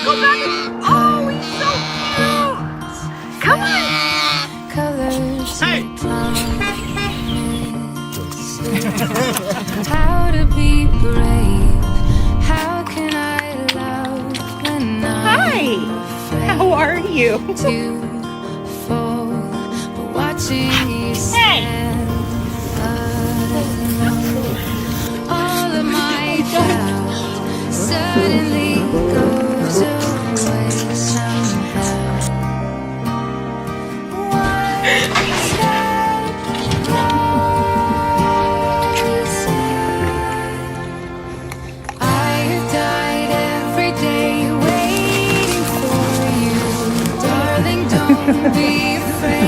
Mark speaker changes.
Speaker 1: go back and... Oh, he's so cute. Come on.
Speaker 2: Hey!
Speaker 3: How to be brave? How can I love when
Speaker 1: Hi. How are you?
Speaker 3: to fall? But watching you stand alone. All of my doubt suddenly goes away somehow. One step closer. I have died every day waiting for you, darling. Don't be afraid.